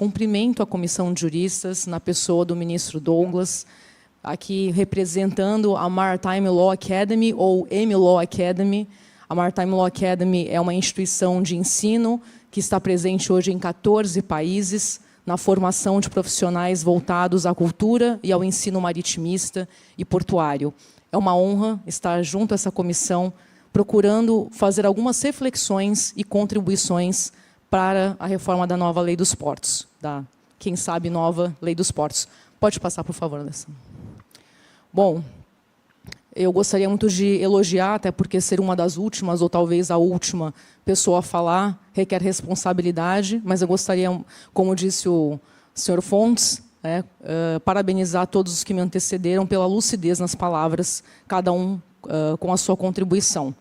Cumprimento a comissão de juristas, na pessoa do ministro Douglas, aqui representando a Maritime Law Academy, ou M-Law Academy. A Maritime Law Academy é uma instituição de ensino que está presente hoje em 14 países, na formação de profissionais voltados à cultura e ao ensino maritimista e portuário. É uma honra estar junto a essa comissão, procurando fazer algumas reflexões e contribuições para a reforma da nova Lei dos Portos, da, quem sabe, nova Lei dos Portos. Pode passar, por favor, Alessandro. Bom, eu gostaria muito de elogiar, até porque ser uma das últimas, ou talvez a última pessoa a falar, requer responsabilidade, mas eu gostaria, como disse o senhor Fontes, parabenizar todos os que me antecederam pela lucidez nas palavras, cada um com a sua contribuição.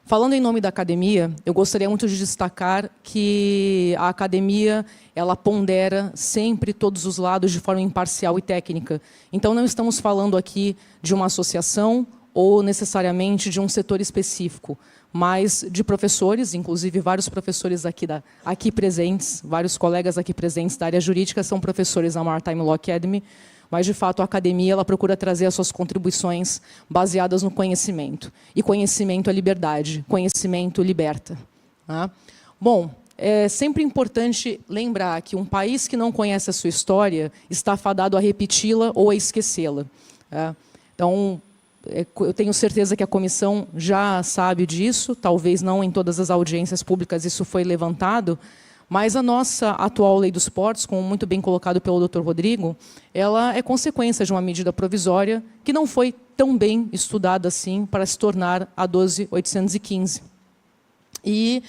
Falando em nome da academia, eu gostaria muito de destacar que a academia ela pondera sempre todos os lados de forma imparcial e técnica. Então, não estamos falando aqui de uma associação ou necessariamente de um setor específico, mas de professores, inclusive vários professores aqui presentes, vários colegas aqui presentes da área jurídica são professores da Maritime Law Academy, mas, de fato, a academia ela procura trazer as suas contribuições baseadas no conhecimento. E conhecimento é liberdade, conhecimento liberta. Tá? Bom, é sempre importante lembrar que um país que não conhece a sua história está fadado a repeti-la ou a esquecê-la. Tá? Então, eu tenho certeza que a comissão já sabe disso, talvez não em todas as audiências públicas isso foi levantado, mas a nossa atual Lei dos Portos, como muito bem colocado pelo Dr. Rodrigo, ela é consequência de uma medida provisória que não foi tão bem estudada assim para se tornar a 12.815. E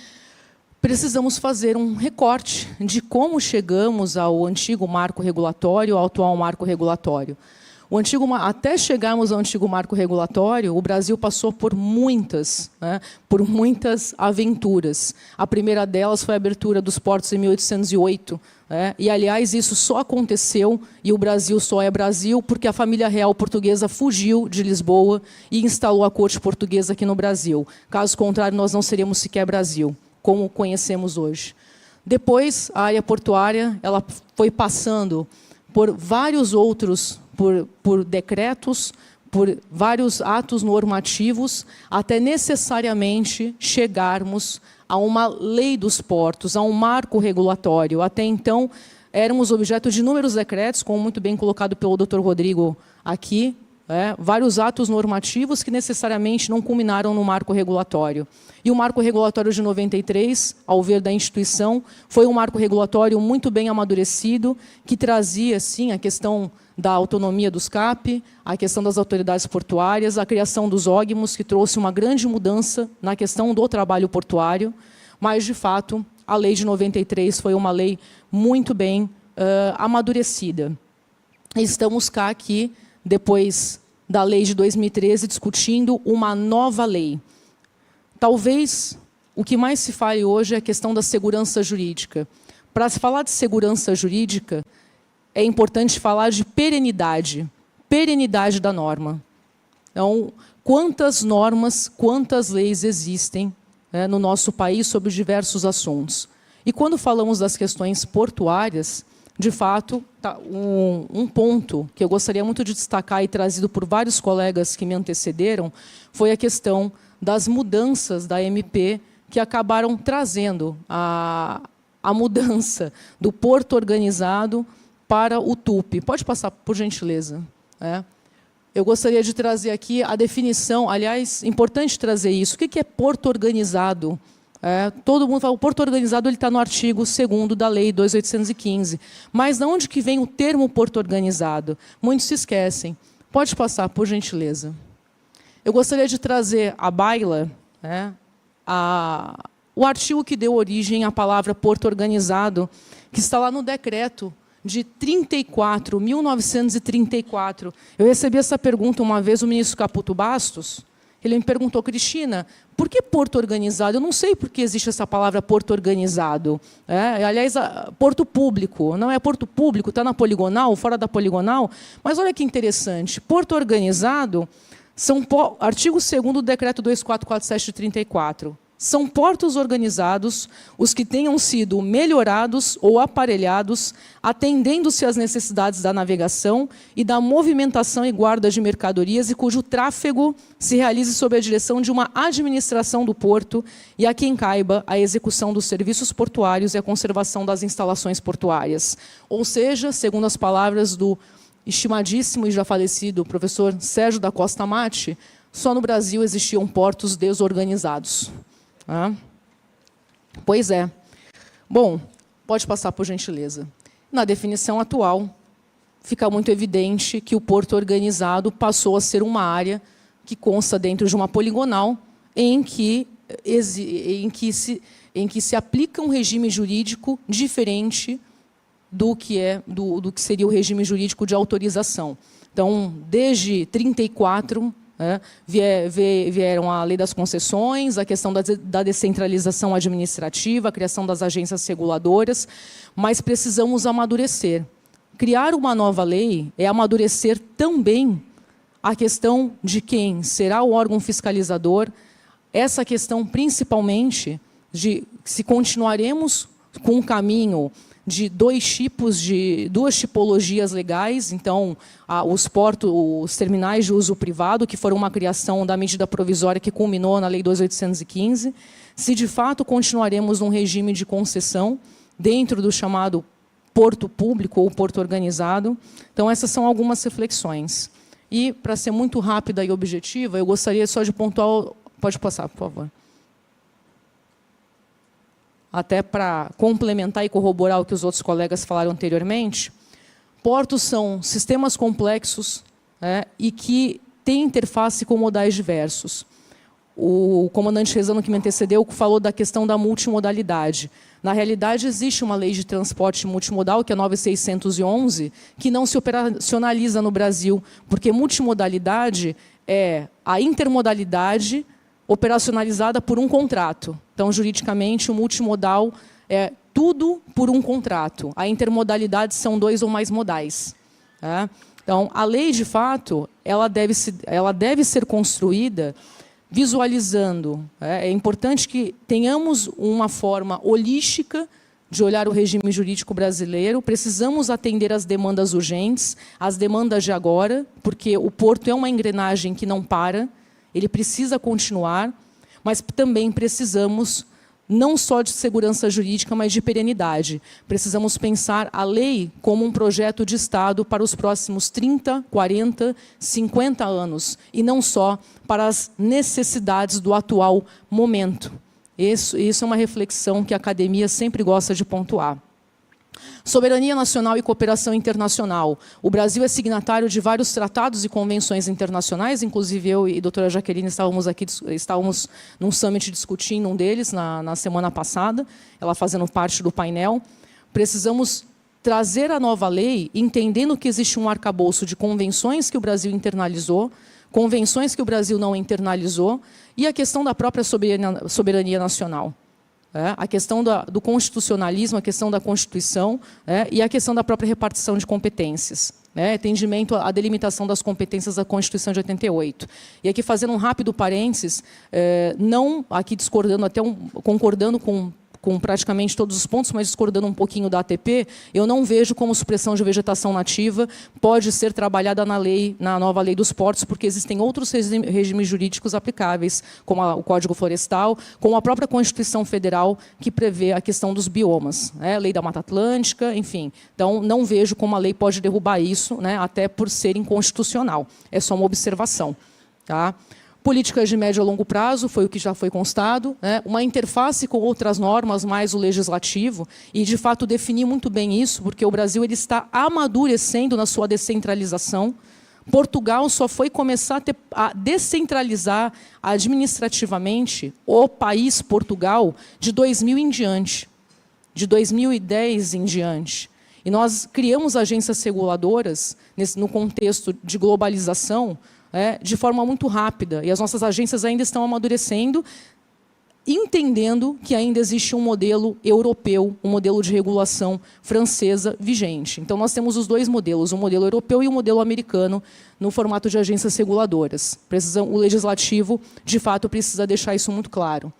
precisamos fazer um recorte de como chegamos ao antigo marco regulatório, ao atual marco regulatório. Até chegarmos ao antigo marco regulatório, o Brasil passou por muitas aventuras. A primeira delas foi a abertura dos portos em 1808. E, aliás, isso só aconteceu, e o Brasil só é Brasil, porque a família real portuguesa fugiu de Lisboa e instalou a corte portuguesa aqui no Brasil. Caso contrário, nós não seríamos sequer Brasil, como conhecemos hoje. Depois, a área portuária ela foi passando por vários outros por decretos, por vários atos normativos, até necessariamente chegarmos a uma lei dos portos, a um marco regulatório. Até então, éramos objeto de inúmeros decretos, como muito bem colocado pelo Dr. Rodrigo aqui, vários atos normativos que necessariamente não culminaram no marco regulatório. E o marco regulatório de 93, ao ver da instituição, foi um marco regulatório muito bem amadurecido, que trazia, sim, a questão da autonomia dos CAP, a questão das autoridades portuárias, a criação dos ógmos, que trouxe uma grande mudança na questão do trabalho portuário, mas, de fato, a lei de 93 foi uma lei muito bem amadurecida. Estamos cá aqui, depois da lei de 2013, discutindo uma nova lei. Talvez o que mais se fale hoje é a questão da segurança jurídica. Para se falar de segurança jurídica, é importante falar de perenidade da norma. Então, quantas normas, quantas leis existem no nosso país sobre diversos assuntos. E quando falamos das questões portuárias, de fato, um ponto que eu gostaria muito de destacar e trazido por vários colegas que me antecederam foi a questão das mudanças da MP que acabaram trazendo a mudança do porto organizado para o TUP. Pode passar, por gentileza. Eu gostaria de trazer aqui a definição, aliás, importante trazer isso. O que é porto organizado? Todo mundo fala, o porto organizado está no artigo 2º da Lei 2.815. Mas de onde que vem o termo porto organizado? Muitos se esquecem. Pode passar, por gentileza. Eu gostaria de trazer à baila o artigo que deu origem à palavra porto organizado, que está lá no decreto de 1934. Eu recebi essa pergunta uma vez, o ministro Caputo Bastos. Ele me perguntou, Cristina, por que porto organizado? Eu não sei por que existe essa palavra porto organizado. Aliás, porto público. Não é porto público, está na poligonal, fora da poligonal. Mas olha que interessante. Porto organizado, artigo 2º do decreto 2447 de 34. São portos organizados os que tenham sido melhorados ou aparelhados, atendendo-se às necessidades da navegação e da movimentação e guarda de mercadorias e cujo tráfego se realize sob a direção de uma administração do porto e a quem caiba a execução dos serviços portuários e a conservação das instalações portuárias. Ou seja, segundo as palavras do estimadíssimo e já falecido professor Sérgio da Costa Mate, só no Brasil existiam portos desorganizados. Pois é. Bom, pode passar por gentileza. Na definição atual, fica muito evidente que o porto organizado passou a ser uma área que consta dentro de uma poligonal em que se aplica um regime jurídico diferente do que seria o regime jurídico de autorização. Então, desde 1934, vieram a lei das concessões, a questão da descentralização administrativa, a criação das agências reguladoras, mas precisamos amadurecer. Criar uma nova lei é amadurecer também a questão de quem será o órgão fiscalizador, essa questão principalmente de se continuaremos com o caminho de duas tipologias legais, então os terminais de uso privado, que foram uma criação da medida provisória que culminou na Lei 2.815, se de fato continuaremos num regime de concessão dentro do chamado porto público ou porto organizado. Então, essas são algumas reflexões. E, para ser muito rápida e objetiva, eu gostaria só de pontuar... Pode passar, por favor. Até para complementar e corroborar o que os outros colegas falaram anteriormente, portos são sistemas complexos e que têm interface com modais diversos. O comandante Rezano, que me antecedeu, falou da questão da multimodalidade. Na realidade, existe uma lei de transporte multimodal, que é a 9.611, que não se operacionaliza no Brasil, porque multimodalidade é a intermodalidade operacionalizada por um contrato. Então, juridicamente, o multimodal é tudo por um contrato. A intermodalidade são 2 ou mais modais. Então, a lei, de fato, ela deve ser construída visualizando. É importante que tenhamos uma forma holística de olhar o regime jurídico brasileiro. Precisamos atender às demandas urgentes, às demandas de agora, porque o porto é uma engrenagem que não para, ele precisa continuar, mas também precisamos não só de segurança jurídica, mas de perenidade. Precisamos pensar a lei como um projeto de Estado para os próximos 30, 40, 50 anos, e não só para as necessidades do atual momento. Isso é uma reflexão que a academia sempre gosta de pontuar. Soberania nacional e cooperação internacional. O Brasil é signatário de vários tratados e convenções internacionais, inclusive eu e a doutora Jaqueline estávamos num summit discutindo um deles na semana passada, ela fazendo parte do painel. Precisamos trazer a nova lei, entendendo que existe um arcabouço de convenções que o Brasil internalizou, convenções que o Brasil não internalizou, e a questão da própria soberania nacional. A questão do constitucionalismo, a questão da Constituição e a questão da própria repartição de competências. Atendimento à delimitação das competências da Constituição de 88. E aqui, fazendo um rápido parênteses, não aqui discordando, concordando com praticamente todos os pontos, mas discordando um pouquinho da ATP, eu não vejo como supressão de vegetação nativa pode ser trabalhada na nova lei dos portos, porque existem outros regimes jurídicos aplicáveis, como o Código Florestal, como a própria Constituição Federal, que prevê a questão dos biomas, lei da Mata Atlântica, enfim. Então, não vejo como a lei pode derrubar isso, até por ser inconstitucional. É só uma observação. Tá? Políticas de médio a longo prazo, foi o que já foi constado, uma interface com outras normas, mais o legislativo, e, de fato, definir muito bem isso, porque o Brasil ele está amadurecendo na sua descentralização. Portugal só foi começar a descentralizar administrativamente o país Portugal de 2000 em diante, de 2010 em diante. E nós criamos agências reguladoras no contexto de globalização, de forma muito rápida. E as nossas agências ainda estão amadurecendo, entendendo que ainda existe um modelo europeu, um modelo de regulação francesa vigente. Então, nós temos os dois modelos, o modelo europeu e o modelo americano, no formato de agências reguladoras. O legislativo, de fato, precisa deixar isso muito claro.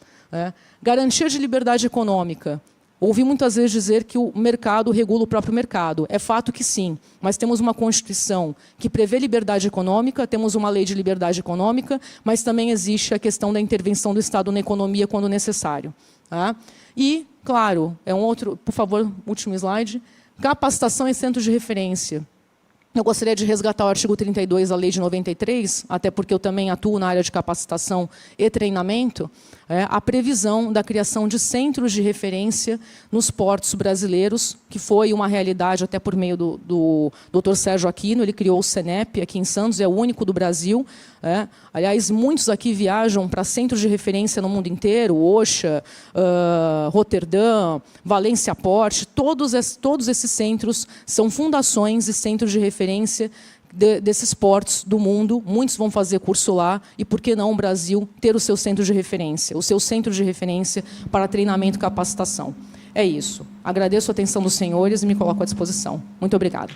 Garantia de liberdade econômica. Ouvi muitas vezes dizer que o mercado regula o próprio mercado. É fato que sim, mas temos uma Constituição que prevê liberdade econômica, temos uma lei de liberdade econômica, mas também existe a questão da intervenção do Estado na economia quando necessário. E, claro, por favor, último slide, capacitação em centros de referência. Eu gostaria de resgatar o artigo 32 da Lei de 93, até porque eu também atuo na área de capacitação e treinamento, a previsão da criação de centros de referência nos portos brasileiros, que foi uma realidade até por meio do Dr. Sérgio Aquino. Ele criou o CENEP aqui em Santos, é o único do Brasil. Aliás, muitos aqui viajam para centros de referência no mundo inteiro, Oxa, Roterdã, Valência Port, todos esses centros são fundações e centros de referência desses portos do mundo. Muitos vão fazer curso lá, e por que não o Brasil ter o seu centro de referência, o seu centro de referência para treinamento e capacitação. É isso. Agradeço a atenção dos senhores e me coloco à disposição. Muito obrigada.